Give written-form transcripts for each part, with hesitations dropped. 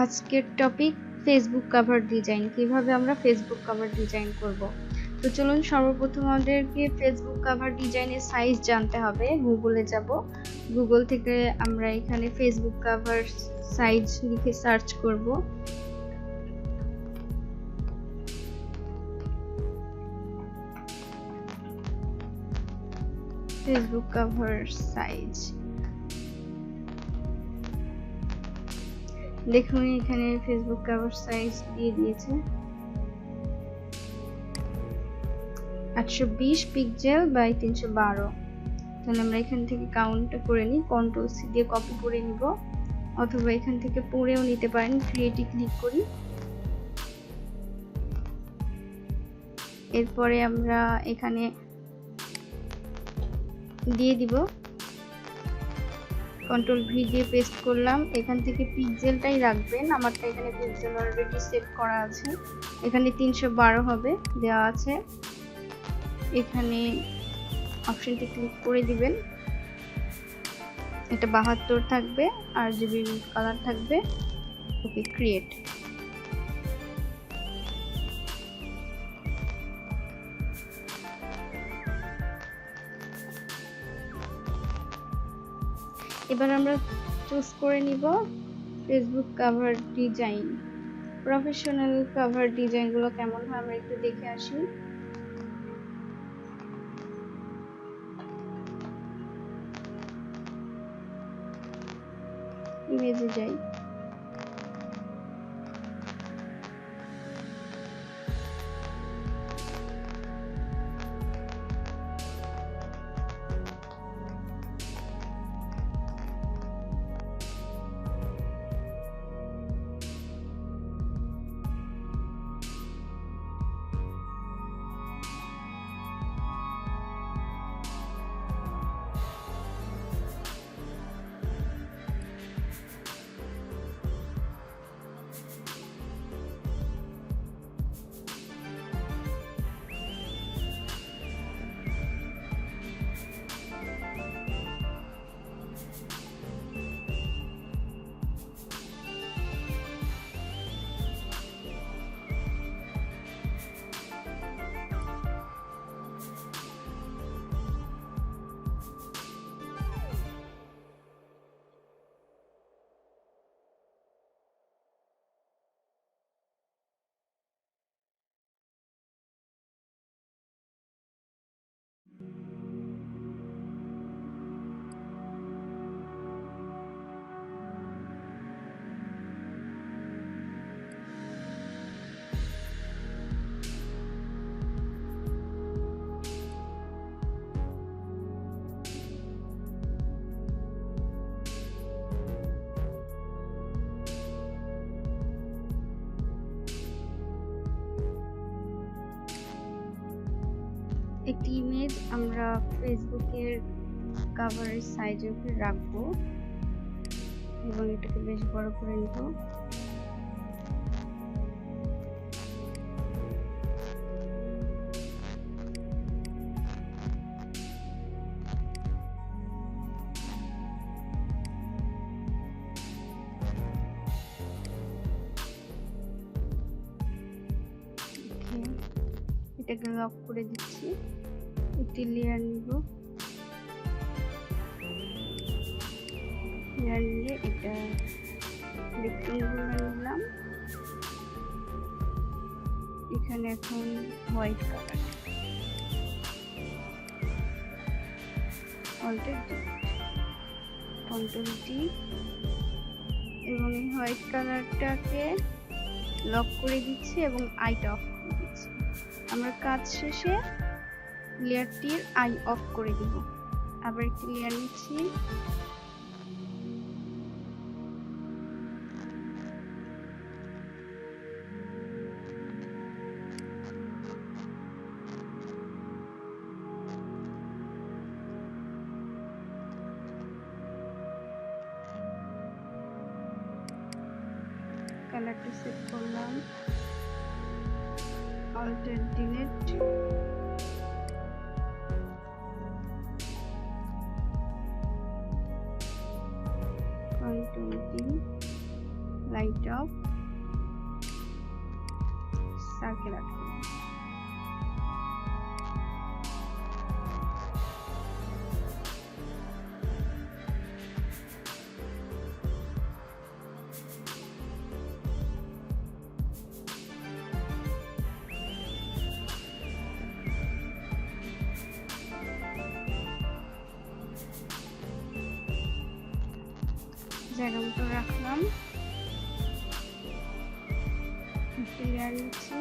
আজকের topic Facebook cover design. কিভাবে আমরা ফেসবুক কভার ডিজাইন করব। তো চলুন সর্বপ্রথম আমাদেরকে ফেসবুক কভার ডিজাইনের সাইজ জানতে হবে। গুগলে যাব, গুগল থেকে আমরা এখানে ফেসবুক কভার সাইজ লিখে সার্চ করব। ফেসবুক কভার সাইজ, দেখুন এখানে ফেসবুক কভার সাইজ দিয়ে দিয়েছে 820 পিক্সেল বাই 312। তাহলে আমরা এখান থেকে কাউন্টটা করে নিই, কন্ট্রোল সি দিয়ে কপি করে নিব, অথবা এখান থেকে পড়েও নিতে পারেন। ক্রিয়েটে ক্লিক করি, এরপরে আমরা এখানে দিয়ে দিব, কন্ট্রোল ভি দিয়ে পেস্ট করলাম। এখান থেকে পিক্সেলটাই রাখবেন, আমারটা এখানে পিক্সেল অলরেডি সেট করা আছে। এখানে 312 হবে দেওয়া আছে, এখানে অপশনটি ক্লিক করে দিবেন। এটা 72 থাকবে, RGB কালার থাকবে। ওকে, ক্রিয়েট। এবার আমরা চুজ করে নিব Facebook cover design. Professional cover ডিজাইনগুলো কেমন হয় আমরা একটু দেখে আসি। ইমেজে যাই, একটি ইমেজ আমরা ফেসবুকের কভারের সাইজের উপরে রাখবো এবং এটাকে বেশ বড় করে নিব। এটাকে লক করে দিচ্ছি। একটি লেয়ার নিব, লেয়ার নিয়ে এটা রেক্টেঙ্গুলার নিলাম। এখানে এখন হোয়াইট কালার, কন্ট্রোল ডি, এবং এই হোয়াইট কালারটাকে লক করে দিচ্ছি এবং আইটা অফ করে দিচ্ছি। আমরা কাজ শেষে লেয়ারটির আই অফ করে দিব। আবার একটি লেয়ার নিচ্ছি, কালারটা সেট করলাম, alter delete, control D, light off circle art করব। জায়গা মতো রাখলাম, লেয়ার নিচ্ছি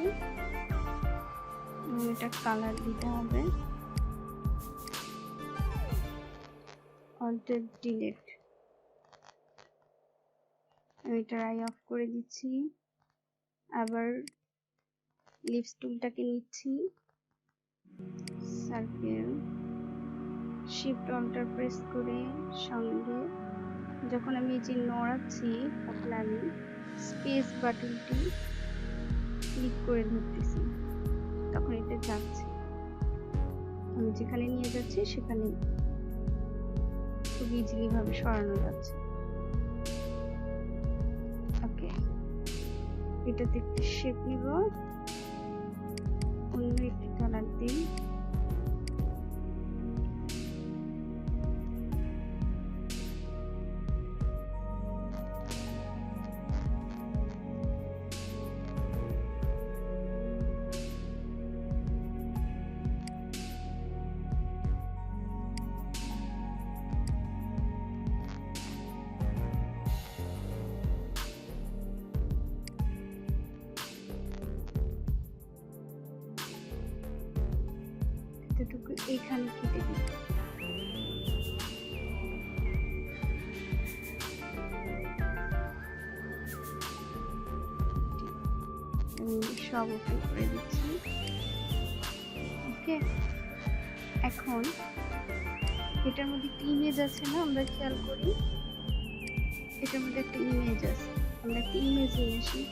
এবং এটা কালার দিতে হবে। অল্টার ডিলিট, আমি এটা আই অফ করে দিচ্ছি। আবার লিপস টুলটাকে নিচ্ছি, সার্কেল, শিফট অল্টার প্রেস করে সঙ্গে যখন আমি এই যে নড়াচ্ছি তখন আমি স্পেস বাটনটি ক্লিক করে ধরতেছি, তখন এটা যাচ্ছে। আমি যেখানে নিয়ে যাচ্ছি সেখানে খুব ইজিলি ভাবে সরানো যাচ্ছে। ওকে, এটাতে একটি শেপ নিব, অন্য একটি কালার দিই। এতটুকু এইখানে কেটে দিই। সব ওপেন করে দিচ্ছি। ওকে, এখন এটার মধ্যে একটা ইমেজ আছে না, আমরা খেয়াল করি এটার মধ্যে একটা ইমেজ আছে, আমরা একটা ইমেজ নিয়ে আসি।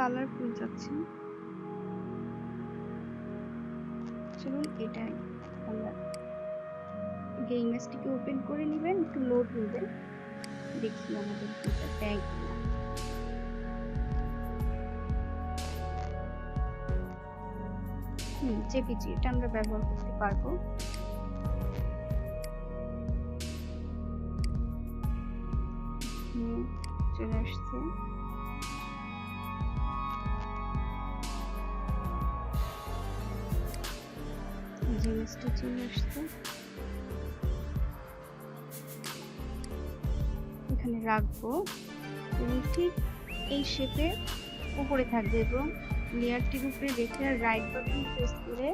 কালারফুল যাচ্ছে, চলুন এটাই আমরা ইমেজটিকে ওপেন করে নেবেন, একটু লোড নেবেন, দেখি আমাদের এটা দেয় কিনা। জেপিজি, এটা আমরা ব্যবহার করতে পারবো। চলে আসছে, জিনিসটা চলে আসছে, এখানে রাখবো এবং ঠিক এই শেপে উপরে থাকবে এবং লেয়ারটির উপরে রেখে আর রাইট বাটন প্রেস করে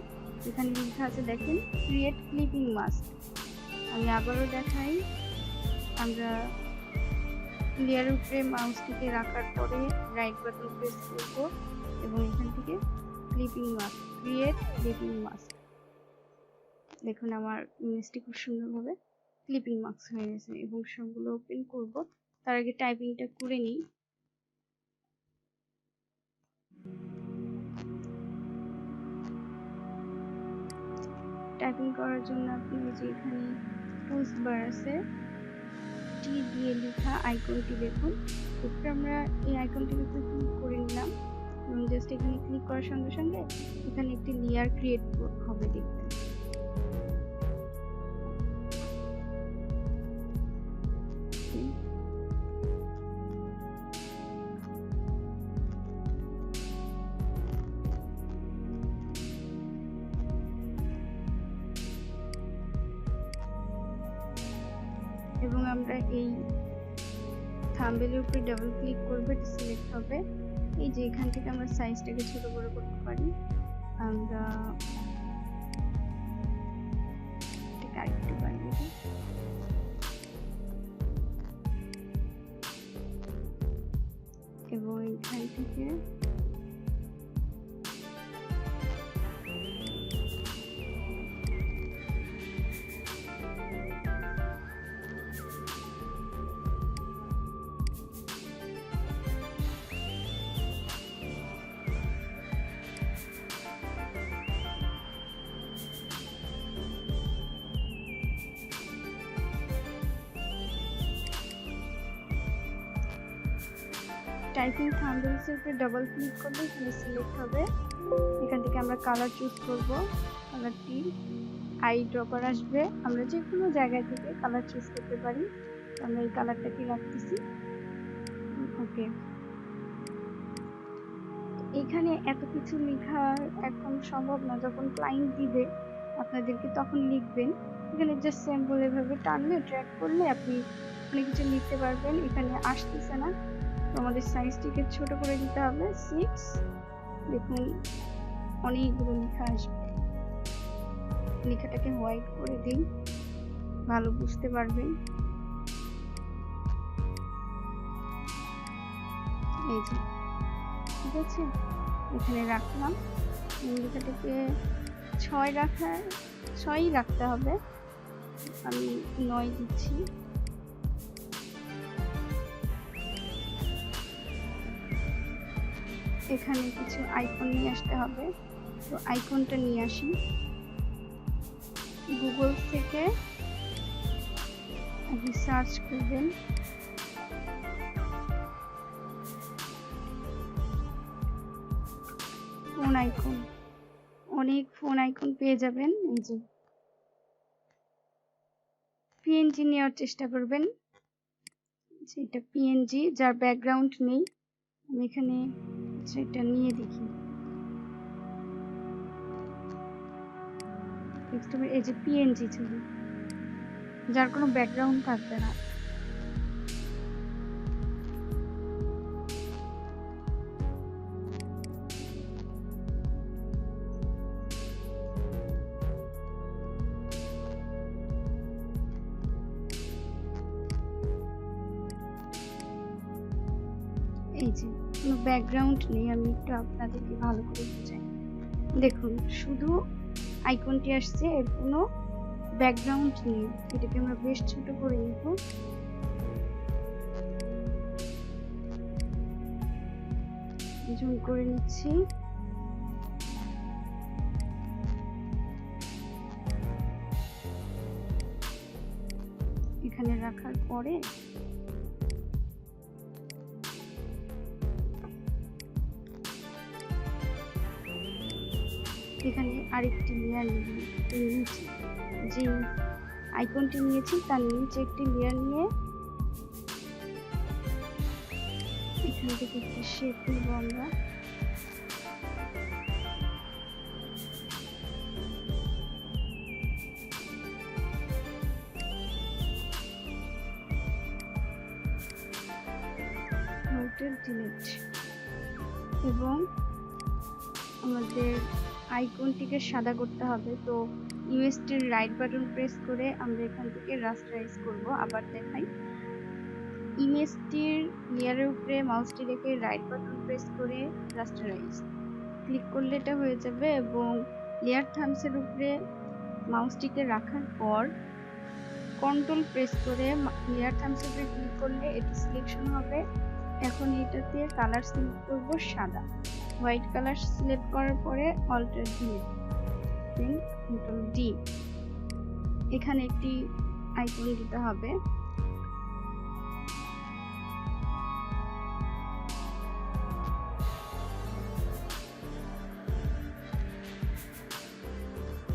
এখানে লেখা আছে দেখেন ক্রিয়েট ক্লিপিং মাস্ক। আমি আবারও দেখাই, আমরা লেয়ারের উপরে মাউসটিকে রাখার পরে রাইট বাটন প্রেস করব এবং এখান থেকে clipping mask, create clipping mask. দেখুন আমার ইমেজটি খুব সুন্দরভাবে ক্লিপিং মাস্ক হয়ে গেছে এবং সবগুলো ওপেন করব। তার আগে টাইপিংটা করে নিই। টাইপিং করার জন্য আপনি যে এখানে টুলস বার আছে, টি দিয়ে লেখা আইকনটি দেখুন, এরপর আমরা এই আইকনটির উপর ক্লিক করে নিলাম এবং জাস্ট এখানে ক্লিক করার সঙ্গে সঙ্গে এখানে একটি লেয়ার ক্রিয়েট হবে দেখতে। এবং আমরা এই থাম্বনেলের উপরে ডাবল ক্লিক করব, এটা সিলেক্ট হবে। এই যে এখান থেকে আমরা সাইজটাকে ছোট বড় করতে পারি, আমরা এটাকে আরেকটু বাড়িয়ে দিই এবং এখান থেকে টাইপিং থাম্বনেলস এর উপরে ডাবল ক্লিক করলে এখানে সিলেক্ট হবে। এখান থেকে আমরা কালার চুজ করব। কালারটি আই ড্রপার আসবে, আমরা যে কোনো জায়গা থেকে কালার চুজ করতে পারি। আমরা এই কালারটাকে রাখতেছি। ওকে, এখানে এত কিছু লেখা এখন সম্ভব না, যখন ক্লায়েন্ট দিবে আপনাদেরকে তখন লিখবেন। এখানে জাস্ট সিম্পল এভাবে টানলে ড্র্যাগ করলে আপনি অনেক কিছু লিখতে পারবেন। এখানে আসতেছে না, তো আমাদের সাইজটিকে ছোট করে দিতে হবে 6। দেখুন অনেকগুলো লেখা আসবে। লেখাটাকে হোয়াইট করে দিন, ভালো বুঝতে পারবেন। এই যে ঠিক আছে, এখানে রাখলাম। লেখাটাকে 6 রাখতে হবে, আমি 9 দিচ্ছি। এখানে কিছু আইকন নিয়ে আসতে হবে, তো আইকনটা নিয়ে আসি। গুগল থেকে আপনি সার্চ করবেন ফোন আইকন, অনেক ফোন আইকন পেয়ে যাবেন। এই যে পিএনজি নেওয়ার চেষ্টা করবেন, এটা পিএনজি যার ব্যাকগ্রাউন্ড নেই। আমি এখানে সেটা নিয়ে দেখি। এই যে পিএনজি ছবি, যার কোনো ব্যাকগ্রাউন্ড থাকবে না। এই যে কোনো ব্যাকগ্রাউন্ড নেই, আমি একটু আপনাদেরকে ভালো করে বুঝাই। দেখুন শুধু আইকনটি আসছে, এর কোনো ব্যাকগ্রাউন্ড নেই। এটাকে আমরা বেশ ছোট করে নিব। জুম করে নিচ্ছি। এখানে রাখার পরে এখানে আরেকটি লেয়ার নিয়ে নিচে যে আইকনটি নিয়েছি তার নিচে একটি লেয়ার নিয়ে এখান থেকে একটি শেপ নেব আমরা। ডিলিট এবং আমাদের আইকনটিকে সাদা করতে হবে। তো ইউএসটির রাইট বাটন প্রেস করে আমরা এখান থেকে রাস্টারাইজ করব। আবার দেখাই, ইমেজটির লেয়ারের উপরে মাউসটি রেখে রাইট বাটন প্রেস করে রাস্টারাইজ ক্লিক করলে এটা হয়ে যাবে। এবং লেয়ার থাম্বসের উপরে মাউসটিকে রাখার পর কন্ট্রোল প্রেস করে লেয়ার থাম্বসের উপরে ক্লিক করলে এটি সিলেকশন হবে। এখন এটাতে কালার সিলেক্ট করব সাদা, হোয়াইট কালার সিলেক্ট করার পরে অল্টার ডিলিট দেন কন্ট্রোল ডি। এখানে একটি আইকন দিতে হবে।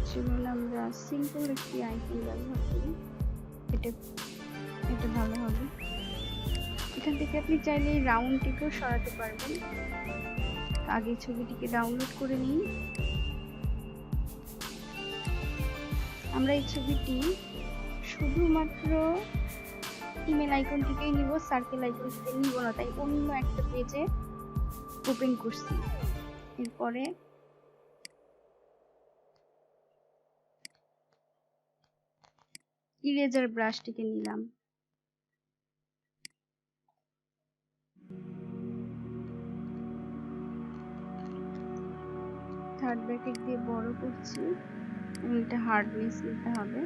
সেগুলো আমরা সিম্পল একটি আইকন ব্যবহার করি, এটা ভালো হবে। এখান থেকে আপনি চাইলে এই রাউন্ডটিকেও সরাতে পারবেন। আগে ছবিটিকে ডাউনলোড করে নিন। আমরা এই ছবিটি শুধুমাত্র ইমেল আইকন থেকেই নিব, সার্কেল আইকন থেকে নিব না, তাই অন্য একটা পেজে ওপেন করছি। এরপরে ইরেজার ব্রাশটিকে নিলাম, থার্ড ব্র্যাকেট দিয়ে বড় করছি এবং এটা হার্ডনেস নিতে হবে।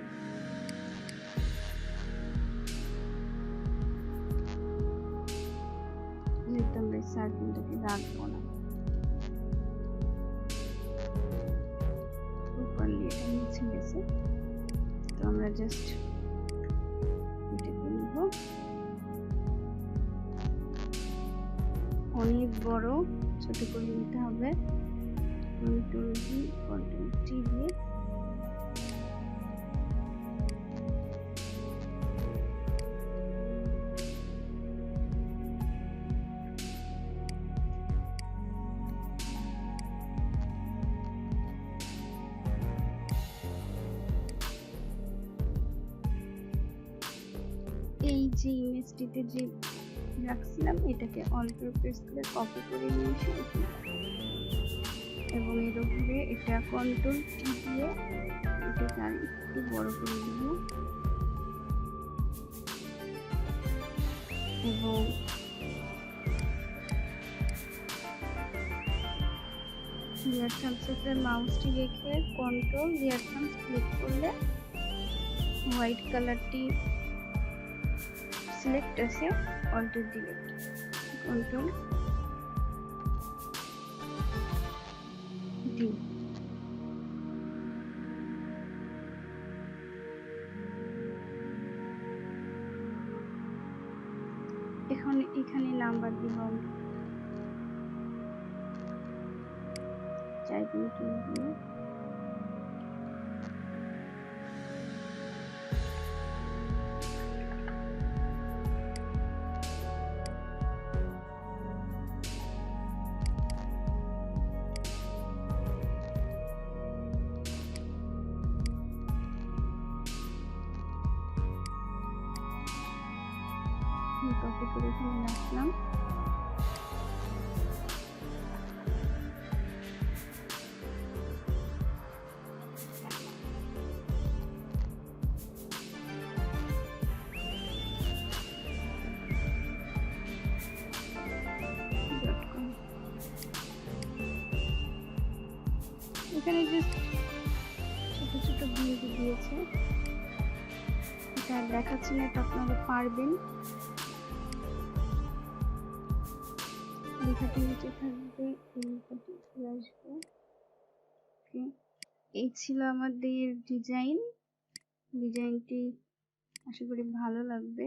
আমরা সার্কেলটাকে রাখবো না, প্রপারলি এটা মুছে গেছে। তো আমরা জাস্ট এটাকে নিব, অনেক বড়, ছোট করে নিতে হবে। কন্ট্রোল ডি, কন্ট্রোল টি দিয়ে এই যে ইমেজটিতে যে রাখছিলাম এটাকে অল্ট প্রেস করে কপি করে নিয়ে এসে এবং এর উপরে এটা কন্ট্রোল টি দিয়ে এটাকে আর একটু বড় করে দিব এবং লেয়ার থাম্বসে মাউসটি রেখে কন্ট্রোল লেয়ার থাম্বস ক্লিক করলে হোয়াইট কালারটি সিলেক্ট আছে, অল্ট ডিলিট, কন্ট্রোল ডি। এখন এখানে নাম্বার দিব, টাইপিং টুল দিয়ে কপি করে এখানে রাখলাম। এখানে যে ছোট ছোট বিন্দু দিয়েছে এটা দেখাচ্ছি না, এটা আপনারা পারবেন। লেখাটি নিচে থাকবে, এই লেখাটি চলে আসবে। এই ছিল আমাদের ডিজাইনটি আশা করি ভালো লাগবে।